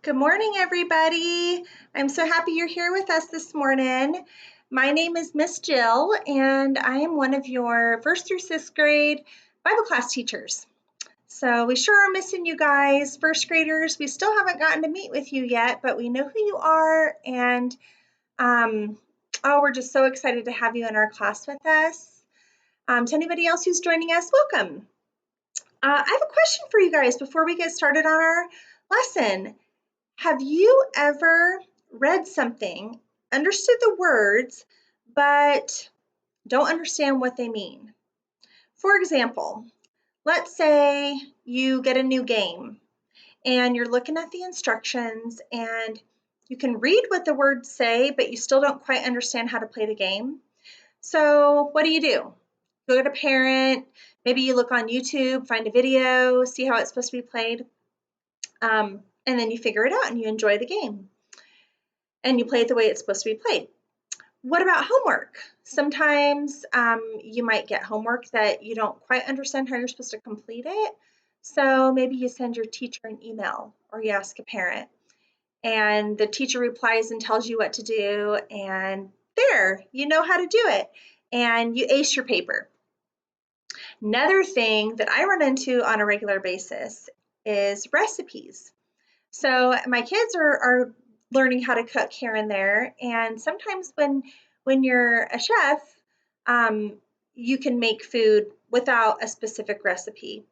Good morning, everybody. I'm so happy you're here with us this morning. My name is Miss Jill, and I am one of your first through sixth grade Bible class teachers. So we sure are missing you guys, first graders. We still haven't gotten to meet with you yet, but we know who you are, and we're just so excited to have you in our class with us. To anybody else who's joining us, welcome. I have a question for you guys before we get started on our lesson. Have you ever read something, understood the words, but don't understand what they mean? For example, let's say you get a new game and you're looking at the instructions and you can read what the words say, but you still don't quite understand how to play the game. So what do? Go to parent, maybe you look on YouTube, find a video, see how it's supposed to be played. And then you figure it out and you enjoy the game and you play it the way it's supposed to be played. What about homework? Sometimes you might get homework that you don't quite understand how you're supposed to complete it. So maybe you send your teacher an email or you ask a parent and the teacher replies and tells you what to do, and there, you know how to do it and you ace your paper. Another thing that I run into on a regular basis is recipes. So my kids are learning how to cook here and there, and sometimes when you're a chef, you can make food without a specific recipe.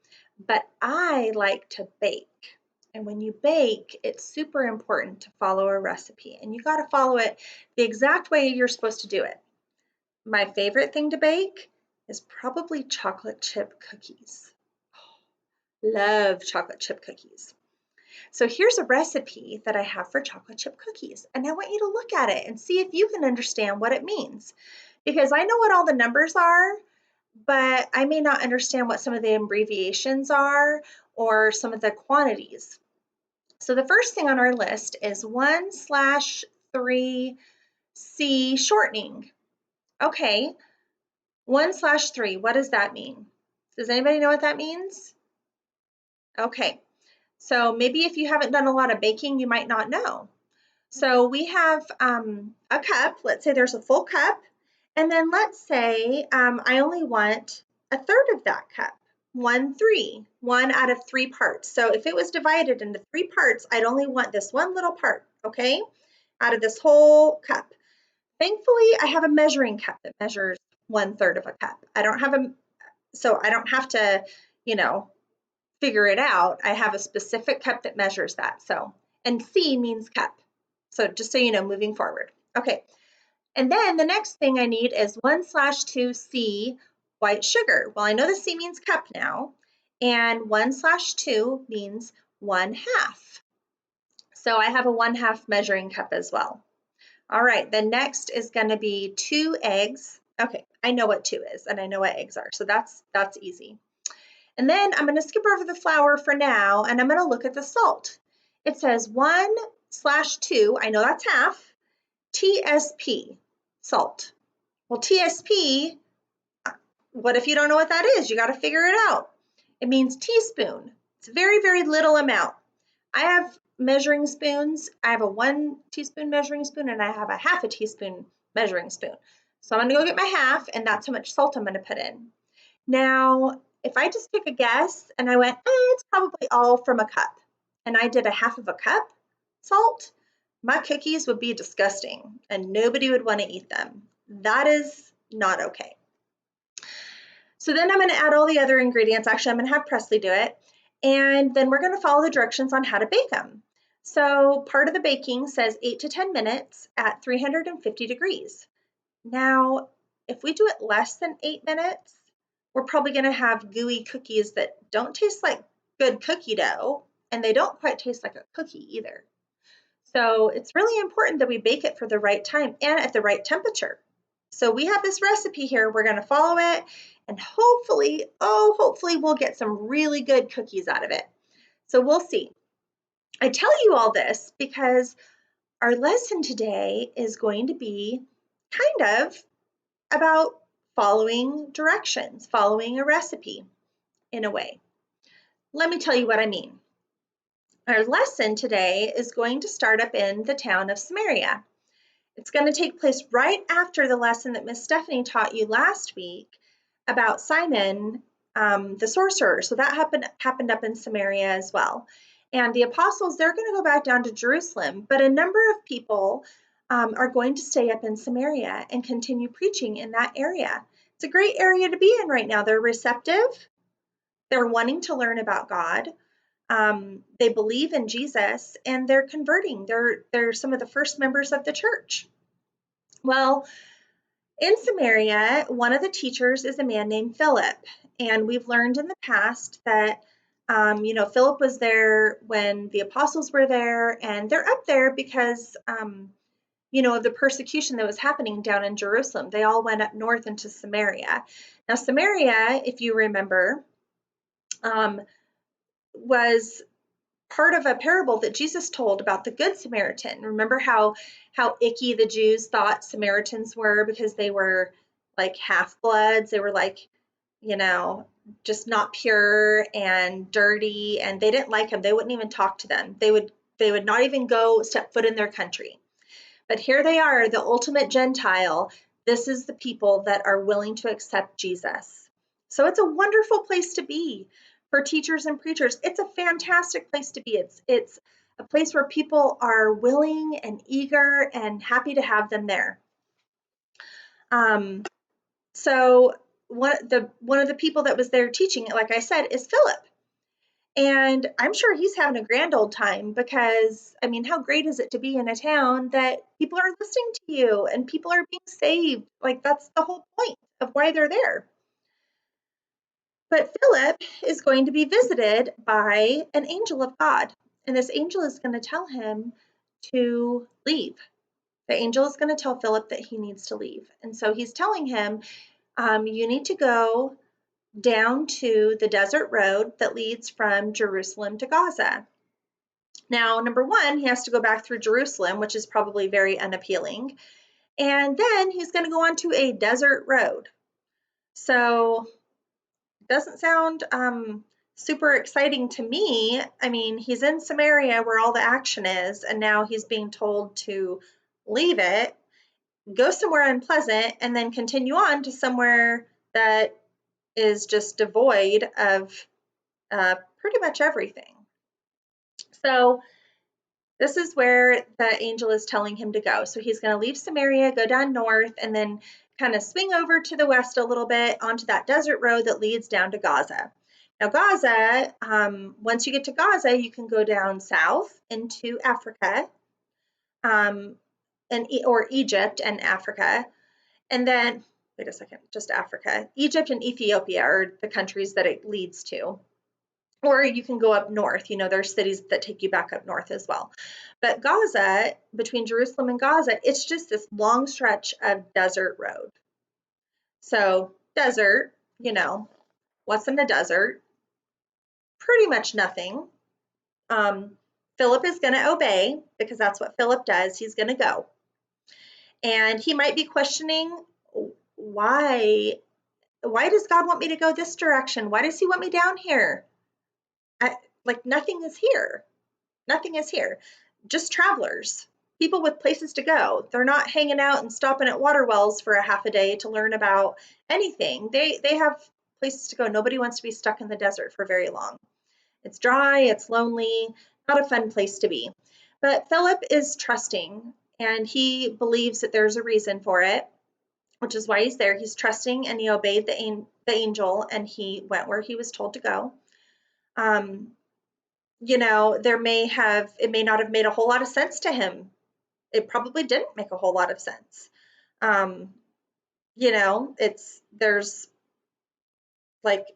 But I like to bake, and when you bake, it's super important to follow a recipe, and you got to follow it the exact way you're supposed to do it. My favorite thing to bake is probably chocolate chip cookies. Love chocolate chip cookies. So here's a recipe that I have for chocolate chip cookies, and I want you to look at it and see if you can understand what it means. Because I know what all the numbers are, but I may not understand what some of the abbreviations are or some of the quantities. So the first thing on our list is 1/3C shortening. Okay, 1/3, what does that mean? Does anybody know what that means? Okay. So maybe if you haven't done a lot of baking, you might not know. So we have a cup. Let's say there's a full cup. And then let's say I only want a third of that cup. 1/3, 1 out of 3 parts. So if it was divided into 3 parts, I'd only want this one little part, okay, out of this whole cup. Thankfully, I have a measuring cup that measures 1/3 of a cup. I don't have to, figure it out. I have a specific cup that measures that. So, and C means cup. So just so you know, moving forward. Okay. And then the next thing I need is 1/2C white sugar. Well, I know the C means cup now, and 1/2 means 1/2. So I have a 1/2 measuring cup as well. All right, the next is going to be 2 eggs. Okay, I know what 2 is, and I know what eggs are, so that's easy. And then I'm going to skip over the flour for now, and I'm going to look at the salt. It says 1/2, I know that's half, TSP, salt. Well, TSP, what if you don't know what that is? You got to figure it out. It means teaspoon. It's a very, very little amount. I have measuring spoons. I have a 1 teaspoon measuring spoon, and I have a 1/2 teaspoon measuring spoon. So I'm going to go get my half, and that's how much salt I'm going to put in. Now, if I just took a guess and I went, it's probably all from a cup, and I did a 1/2 of a cup salt, my cookies would be disgusting and nobody would want to eat them. That is not okay. So then I'm going to add all the other ingredients. Actually, I'm going to have Presley do it, and then we're going to follow the directions on how to bake them. So part of the baking says 8 to 10 minutes at 350 degrees. Now, if we do it less than 8 minutes, we're probably going to have gooey cookies that don't taste like good cookie dough, and they don't quite taste like a cookie either. So it's really important that we bake it for the right time and at the right temperature. So we have this recipe here. We're going to follow it, and hopefully we'll get some really good cookies out of it. So we'll see. I tell you all this because our lesson today is going to be kind of about following directions, following a recipe in a way. Let me tell you what I mean. Our lesson today is going to start up in the town of Samaria. It's going to take place right after the lesson that Miss Stephanie taught you last week about Simon the sorcerer. So that happened up in Samaria as well. And the apostles, they're going to go back down to Jerusalem, but a number of people are going to stay up in Samaria and continue preaching in that area. It's a great area to be in right now. They're receptive. They're wanting to learn about God. They believe in Jesus, and they're converting. They're some of the first members of the church. Well, in Samaria, one of the teachers is a man named Philip, and we've learned in the past that Philip was there when the apostles were there, and they're up there because of the persecution that was happening down in Jerusalem. They all went up north into Samaria. Now, Samaria, if you remember, was part of a parable that Jesus told about the Good Samaritan. Remember how icky the Jews thought Samaritans were because they were like half-bloods. They were like, just not pure and dirty, and they didn't like them. They wouldn't even talk to them. They would not even go step foot in their country. But here they are, the ultimate Gentile. This is the people that are willing to accept Jesus. So it's a wonderful place to be for teachers and preachers. It's a fantastic place to be. It's a place where people are willing and eager and happy to have them there. So one of the people that was there teaching, like I said, is Philip. And I'm sure he's having a grand old time because, how great is it to be in a town that people are listening to you and people are being saved? Like, that's the whole point of why they're there. But Philip is going to be visited by an angel of God, and this angel is going to tell him to leave. The angel is going to tell Philip that he needs to leave. And so he's telling him, you need to go down to the desert road that leads from Jerusalem to Gaza. Now, number one, he has to go back through Jerusalem, which is probably very unappealing. And then he's going to go onto a desert road. So it doesn't sound super exciting to me. He's in Samaria where all the action is, and now he's being told to leave it, go somewhere unpleasant, and then continue on to somewhere that is just devoid of pretty much everything. So this is where the angel is telling him to go. So he's going to leave Samaria, go down north, and then kind of swing over to the west a little bit onto that desert road that leads down to Gaza. Now, Gaza, once you get to Gaza, you can go down south into Africa, or Egypt and Africa. And then, wait a second, just Africa. Egypt and Ethiopia are the countries that it leads to. Or you can go up north. There's cities that take you back up north as well. But Gaza, between Jerusalem and Gaza, it's just this long stretch of desert road. So desert, what's in the desert? Pretty much nothing. Philip is going to obey because that's what Philip does. He's going to go. And he might be questioning, why does God want me to go this direction? Why does he want me down here? Nothing is here. Nothing is here. Just travelers, people with places to go. They're not hanging out and stopping at water wells for a half a day to learn about anything. They have places to go. Nobody wants to be stuck in the desert for very long. It's dry, it's lonely, not a fun place to be. But Philip is trusting, and he believes that there's a reason for it, which is why he's there. He's trusting, and he obeyed the angel, and he went where he was told to go. It may not have made a whole lot of sense to him. It probably didn't make a whole lot of sense. There's like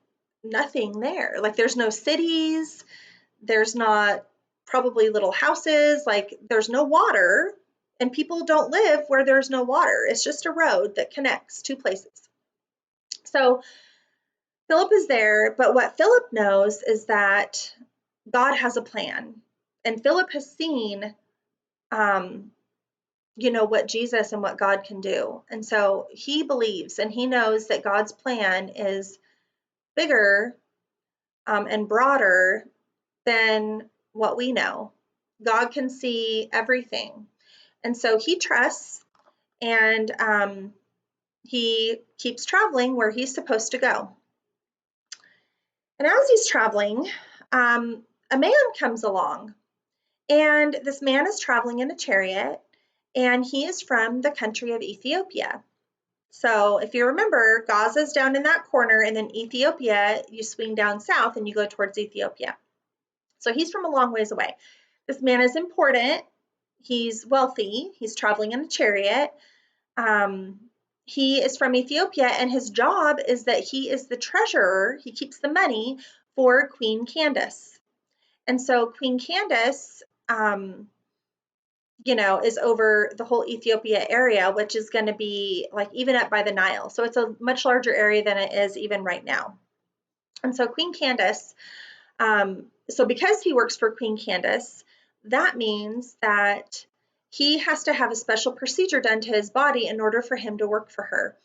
nothing there. Like, there's no cities, there's not probably little houses, like there's no water, and people don't live where there's no water. It's just a road that connects two places. So Philip is there, but what Philip knows is that God has a plan, and Philip has seen, what Jesus and what God can do. And so he believes and he knows that God's plan is bigger and broader than what we know. God can see everything. And so he trusts, and he keeps traveling where he's supposed to go. And as he's traveling, a man comes along, and this man is traveling in a chariot, and he is from the country of Ethiopia. So if you remember, Gaza's down in that corner, and then Ethiopia, you swing down south and you go towards Ethiopia. So he's from a long ways away. This man is important. He's wealthy. He's traveling in a chariot. He is from Ethiopia, and his job is that he is the treasurer. He keeps the money for Queen Candace. And so Queen Candace, is over the whole Ethiopia area, which is going to be like even up by the Nile. So it's a much larger area than it is even right now. And so Queen Candace, so because he works for Queen Candace, that means that he has to have a special procedure done to his body in order for him to work for her.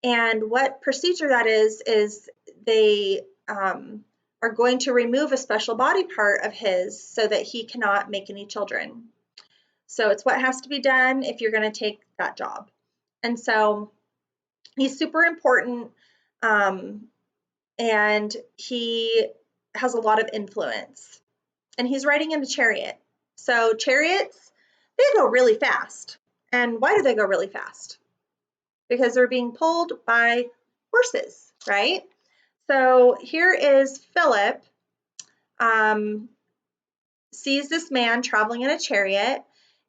And what procedure that is they are going to remove a special body part of his so that he cannot make any children. So it's what has to be done if you're going to take that job. And so he's super important, and he has a lot of influence. And he's riding in a chariot. So chariots, they go really fast. And why do they go really fast? Because they're being pulled by horses, right? So here is Philip, sees this man traveling in a chariot,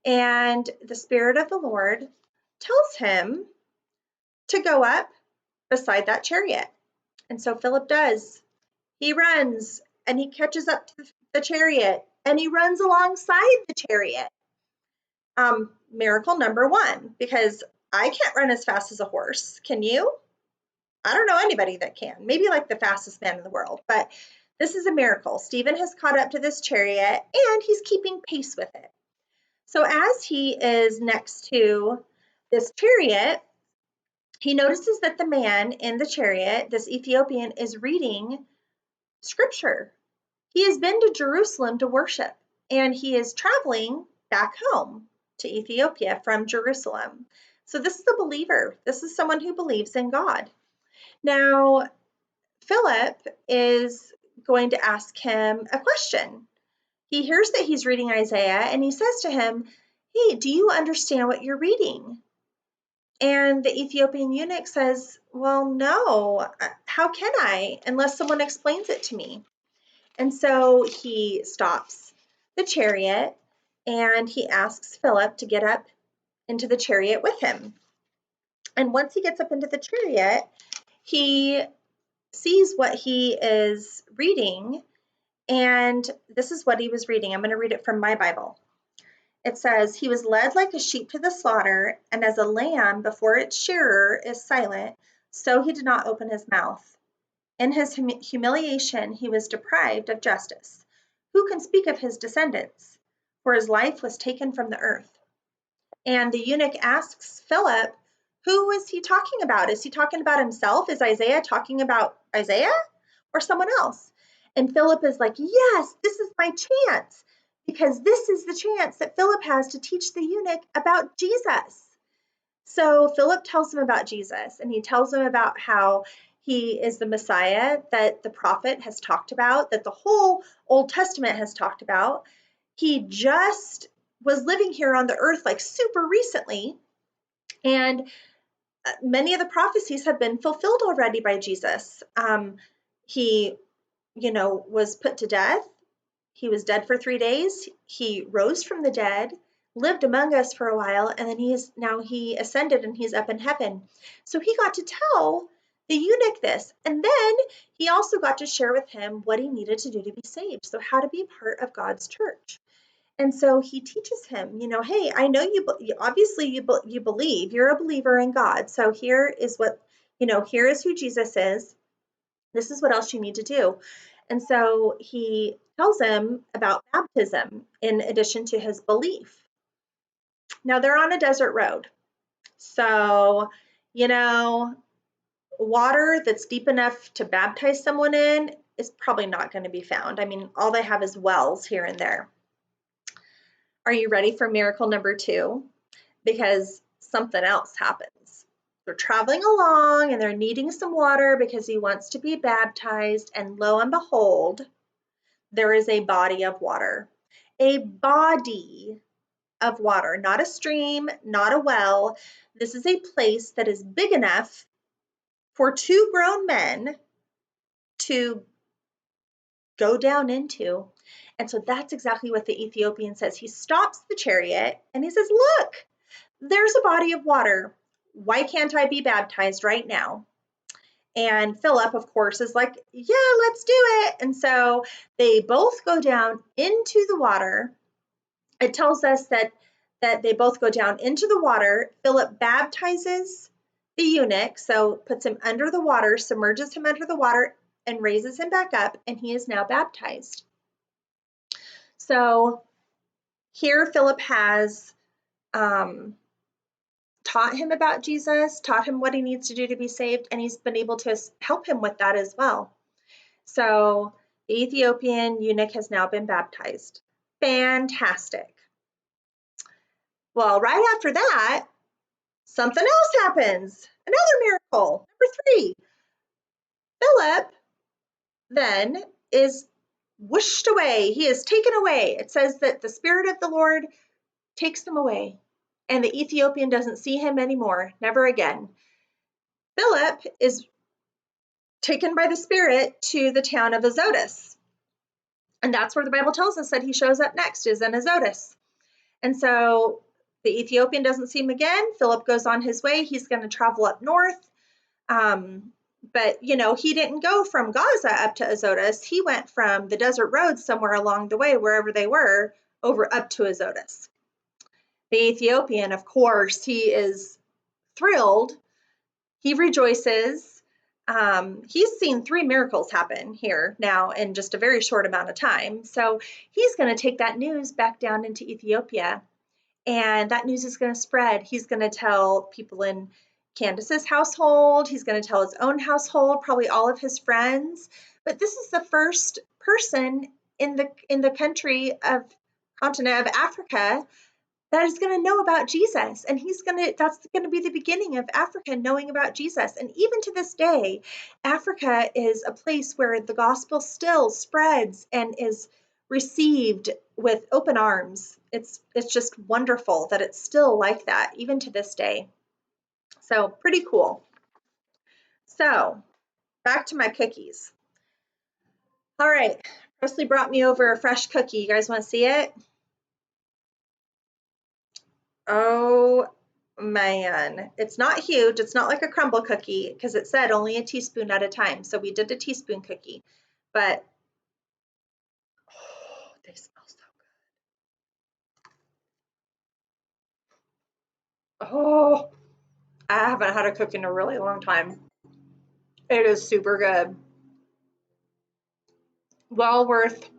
and the Spirit of the Lord tells him to go up beside that chariot. And so Philip does. He runs, and he catches up to the chariot, and he runs alongside the chariot. Miracle number one, because I can't run as fast as a horse. Can you? I don't know anybody that can. Maybe like the fastest man in the world, but this is a miracle. Stephen has caught up to this chariot, and he's keeping pace with it. So as he is next to this chariot, he notices that the man in the chariot, this Ethiopian, is reading scripture. He has been to Jerusalem to worship, and he is traveling back home to Ethiopia from Jerusalem. So this is a believer. This is someone who believes in God. Now, Philip is going to ask him a question. He hears that he's reading Isaiah, and he says to him, "Hey, do you understand what you're reading?" And the Ethiopian eunuch says, "Well, no, how can I, unless someone explains it to me?" And so he stops the chariot, and he asks Philip to get up into the chariot with him. And once he gets up into the chariot, he sees what he is reading, and this is what he was reading. I'm going to read it from my Bible. It says, "He was led like a sheep to the slaughter, and as a lamb before its shearer is silent, so he did not open his mouth. In his humiliation he was deprived of justice. Who can speak of his descendants? For his life was taken from the earth." And the eunuch asks Philip, who is he talking about? Is he talking about himself? Is Isaiah talking about Isaiah or someone else? And Philip is like, yes, this is my chance, because this is the chance that Philip has to teach the eunuch about Jesus. So Philip tells him about Jesus, and he tells him about how he is the Messiah that the prophet has talked about, that the whole Old Testament has talked about. He just was living here on the earth like super recently, and many of the prophecies have been fulfilled already by Jesus. He, was put to death. He was dead for 3 days. He rose from the dead, lived among us for a while, and then he ascended, and he's up in heaven. So he got to tell the eunuch this, and then he also got to share with him what he needed to do to be saved, so how to be part of God's church. And so he teaches him, hey, I know you obviously you believe, you're a believer in God, so here is what, here is who Jesus is. This is what else you need to do. And so he tells him about baptism in addition to his belief. Now they're on a desert road. So, water that's deep enough to baptize someone in is probably not going to be found. I mean, all they have is wells here and there. Are you ready for miracle number 2? Because something else happens. They're traveling along and they're needing some water because he wants to be baptized, and lo and behold, there is a body of water. A body of water, not a stream, not a well. This is a place that is big enough for 2 grown men to go down into. And so that's exactly what the Ethiopian says. He stops the chariot and he says, look, there's a body of water. Why can't I be baptized right now? And Philip, of course, is like, yeah, let's do it. And so they both go down into the water. It tells us that they both go down into the water. Philip baptizes the eunuch, so puts him under the water, submerges him under the water, and raises him back up, and he is now baptized. So here Philip has taught him about Jesus, taught him what he needs to do to be saved, and he's been able to help him with that as well. So the Ethiopian eunuch has now been baptized. Fantastic. Well, right after that, something else happens. Another miracle. Number 3. Philip then is whooshed away. He is taken away. It says that the Spirit of the Lord takes him away, and the Ethiopian doesn't see him anymore, never again. Philip is taken by the Spirit to the town of Azotus, and that's where the Bible tells us that he shows up next, is in Azotus. And so the Ethiopian doesn't see him again. Philip goes on his way. He's going to travel up north. But, you know, he didn't go from Gaza up to Azotus. He went from the desert road somewhere along the way, wherever they were, over up to Azotus. The Ethiopian, of course, he is thrilled. He rejoices. He's seen 3 miracles happen here now in just a very short amount of time. So he's going to take that news back down into Ethiopia, and that news is going to spread. He's going to tell people in Candace's household. He's going to tell his own household, probably all of his friends. But this is the first person in the continent of Africa that is going to know about Jesus, and that's going to be the beginning of Africa knowing about Jesus. And even to this day, Africa is a place where the gospel still spreads and is received with open arms. It's just wonderful that it's still like that even to this day. So pretty cool. So back to my cookies. All right, Presley brought me over a fresh cookie. You guys want to see it? Oh man, it's not huge. It's not like a crumble cookie because it said only a teaspoon at a time. So we did a teaspoon cookie, but oh, they smell so good. Oh, I haven't had a cookie in a really long time. It is super good. Well worth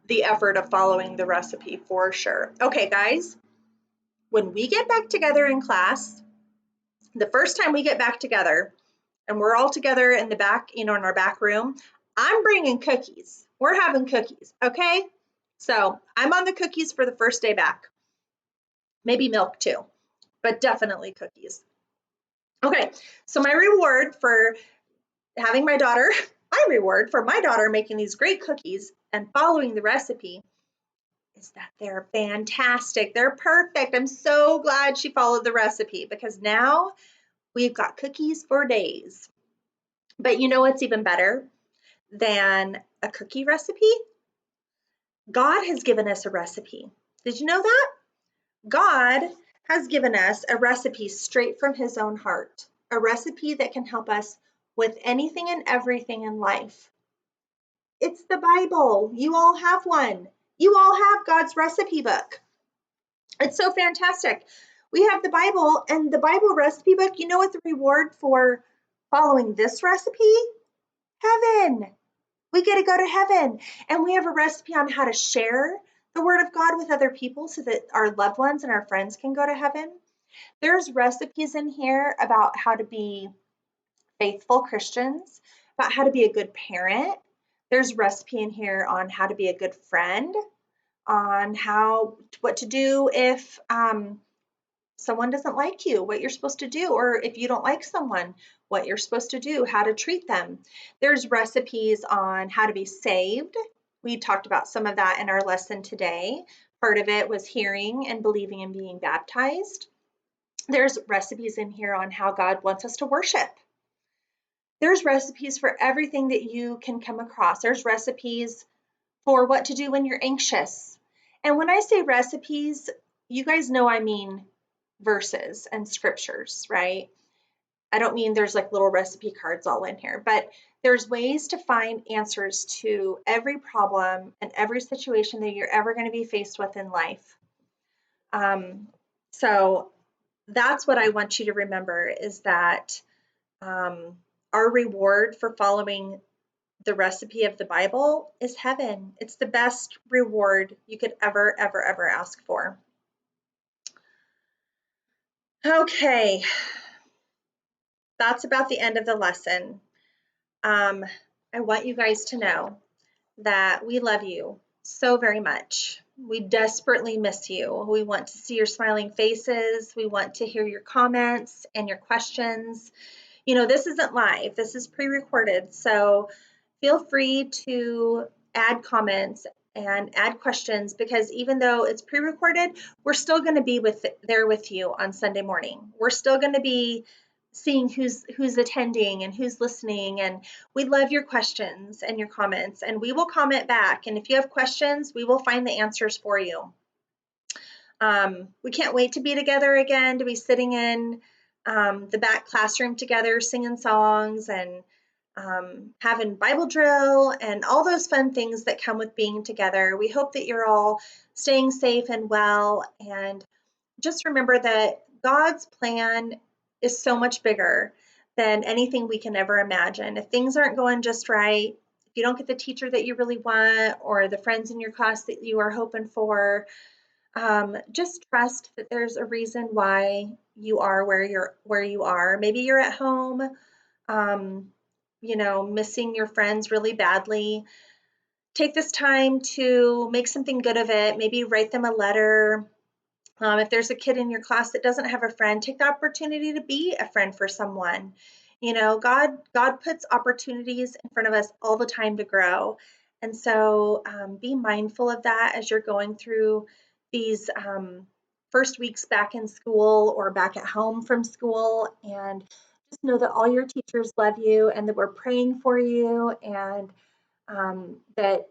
the effort of following the recipe for sure. Okay, guys, when we get back together in class, the first time we get back together and we're all together in the back, in our back room, I'm bringing cookies. We're having cookies, okay? So I'm on the cookies for the first day back. Maybe milk too, but definitely cookies. Okay, so my reward for my daughter making these great cookies and following the recipe is that they're fantastic. They're perfect. I'm so glad she followed the recipe because now we've got cookies for days. But you know what's even better than a cookie recipe? God has given us a recipe. Did you know that? God has given us a recipe straight from his own heart, a recipe that can help us with anything and everything in life. It's the Bible. You all have one. You all have God's recipe book. It's so fantastic. We have the Bible, and the Bible recipe book, you know what the reward for following this recipe? Heaven. We get to go to heaven, and we have a recipe on how to share the word of God with other people so that our loved ones and our friends can go to heaven. There's recipes in here about how to be faithful Christians, about how to be a good parent. There's recipe in here on how to be a good friend, on what to do if someone doesn't like you, what you're supposed to do, or if you don't like someone, what you're supposed to do, how to treat them. There's recipes on how to be saved. We talked about some of that in our lesson today. Part of it was hearing and believing and being baptized. There's recipes in here on how God wants us to worship. There's recipes for everything that you can come across. There's recipes for what to do when you're anxious. And when I say recipes, you guys know I mean verses and scriptures, right? I don't mean there's like little recipe cards all in here, but there's ways to find answers to every problem and every situation that you're ever going to be faced with in life. So that's what I want you to remember, is that our reward for following the recipe of the Bible is heaven. It's the best reward you could ever, ever, ever ask for. Okay, that's about the end of the lesson. I want you guys to know that we love you so very much. We desperately miss you. We want to see your smiling faces. We want to hear your comments and your questions. You know, this isn't live, this is pre-recorded, so feel free to add comments and add questions, because even though it's pre-recorded, we're still going to be there with you on Sunday morning. We're still going to be seeing who's attending and who's listening, and we love your questions and your comments, and we will comment back, and if you have questions, we will find the answers for you. We can't wait to be together again, to be sitting in the back classroom together, singing songs and having Bible drill and all those fun things that come with being together. We hope that you're all staying safe and well, and just remember that God's plan is so much bigger than anything we can ever imagine. If things aren't going just right, if you don't get the teacher that you really want or the friends in your class that you are hoping for, just trust that there's a reason why you are where you are. Maybe you're at home, missing your friends really badly. Take this time to make something good of it. Maybe write them a letter. If there's a kid in your class that doesn't have a friend, take the opportunity to be a friend for someone. You know, God puts opportunities in front of us all the time to grow. And so be mindful of that as you're going through these first weeks back in school or back at home from school. And just know that all your teachers love you and that we're praying for you, and that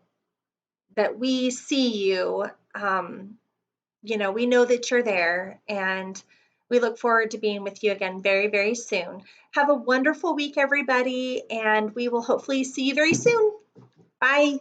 we see you. We know that you're there, and we look forward to being with you again very, very soon. Have a wonderful week, everybody, and we will hopefully see you very soon. Bye.